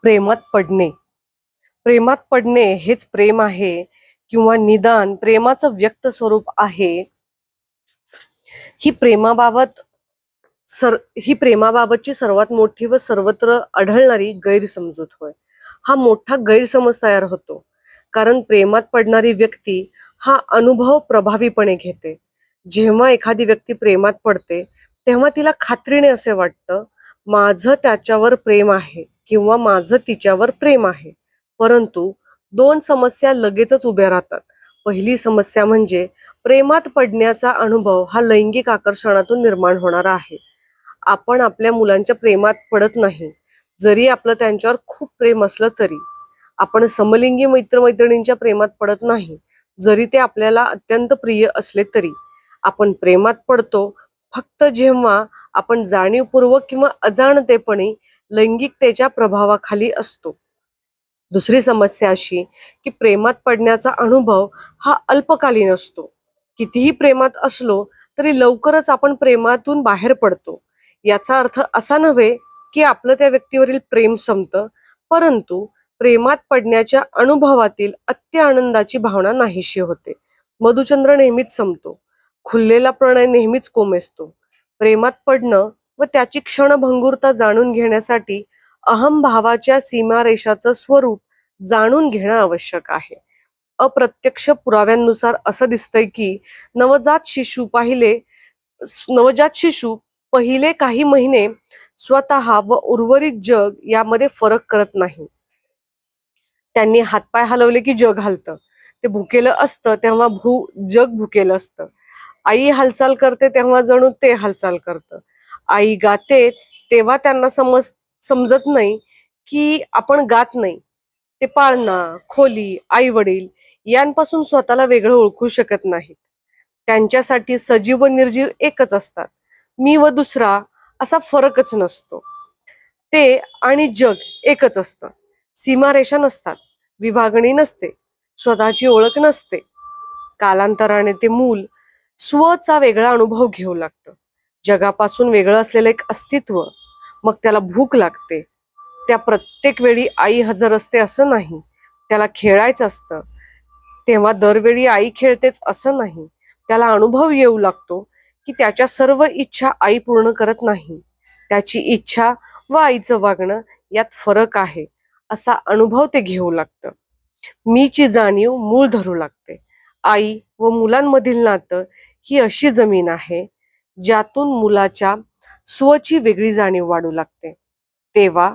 प्रेमात पडणे. प्रेमात पडणे हेच प्रेम आहे किंवा निदान प्रेमाचं व्यक्त स्वरूप आहे. ही प्रेमाबाबत ही प्रेमाबाबतची सर्वात मोठी व सर्वत्र आढळणारी गैरसमजूत होय. हा मोठा गैरसमज तयार होतो कारण प्रेमात पडणारी व्यक्ती हा अनुभव प्रभावीपणे घेते. जेव्हा एखादी व्यक्ती प्रेमात पडते तेव्हा तिला खात्रीने असे वाटतं, माझं त्याच्यावर प्रेम आहे किंवा माझं तिच्यावर प्रेम आहे. परंतु दोन समस्या लगेचच उभ्या राहतात. पहिली समस्या म्हणजे प्रेमात पडण्याचा अनुभव हा लैंगिक आकर्षणातून निर्माण होणारा आहे. आपण आपल्या मुलांच्या प्रेमात पडत नाही, जरी आपलं त्यांच्यावर खूप प्रेम असलं तरी. आपण समलिंगी मित्रमैत्रिणींच्या प्रेमात पडत नाही, जरी ते आपल्याला अत्यंत प्रिय असले तरी. आपण प्रेमात पडतो फक्त जेव्हा आपण जाणीवपूर्वक किंवा अजाणतेपणी लैंगिकतेच्या प्रभावाखाली असतो. दुसरी समस्या अशी की प्रेमात पडण्याचा अनुभव हा अल्पकालीन असतो. कितीही प्रेमात असलो तरी लवकरच आपण प्रेमातून बाहेर पडतो. याचा अर्थ असा नव्हे की आपलं त्या व्यक्तीवरील प्रेम संपतं, परंतु प्रेमात पडण्याच्या अनुभवातील अत्यानंदाची भावना नाहीशी होते. मधुचंद्र नेहमीच संपतो, खुललेला प्रणय नेहमीच कोमेजतो. प्रेमात पडणं व त्याची क्षणभंगुरता जाणून घेण्यासाठी अहमभावाच्या सीमारेषाचं स्वरूप जाणून घेणं आवश्यक आहे. अप्रत्यक्ष पुराव्यांनुसार असं दिसतंय की नवजात शिशु पहिले काही महिने स्वतः व उर्वरित जग यामध्ये फरक करत नाही. त्यांनी हातपाय हलवले की जग हलतं. ते भुकेलं असतं तेव्हा जग भुकेलं असतं. आई हालचाल करते तेव्हा जणू ते हालचाल करतं. आई गाते तेव्हा त्यांना समजत नाही की आपण गात नाही. ते पाळणा, खोली, आई वडील यांपासून स्वतःला वेगळं ओळखू शकत नाहीत. त्यांच्यासाठी सजीव व निर्जीव एकच असतात. मी व दुसरा असा फरकच नसतो. ते आणि जग एकच असतं. सीमारेषा नसतात, विभागणी नसते, स्वतःची ओळख नसते. कालांतराने ते मूल स्वचा वेगळा अनुभव घेऊ लागतं. जगापासून वेगळं असलेलं एक अस्तित्व. मग त्याला भूक लागते. त्या प्रत्येक वेळी आई हजर असते असं नाही. त्याला खेळायचं असतं, तेव्हा दरवेळी आई खेळतेच असं नाही. त्याला अनुभव येऊ लागतो की त्याच्या सर्व इच्छा आई पूर्ण करत नाही. त्याची इच्छा व आईचं वागणं यात फरक आहे असा अनुभव ते घेऊ लागतं. मीची जाणीव मूळ धरू लागते. आई व मुलांमधील नातं ही अशी जमीन आहे ज्यातून मुलाच्या स्वची वेगळी जाणीव वाढू लागते. तेव्हा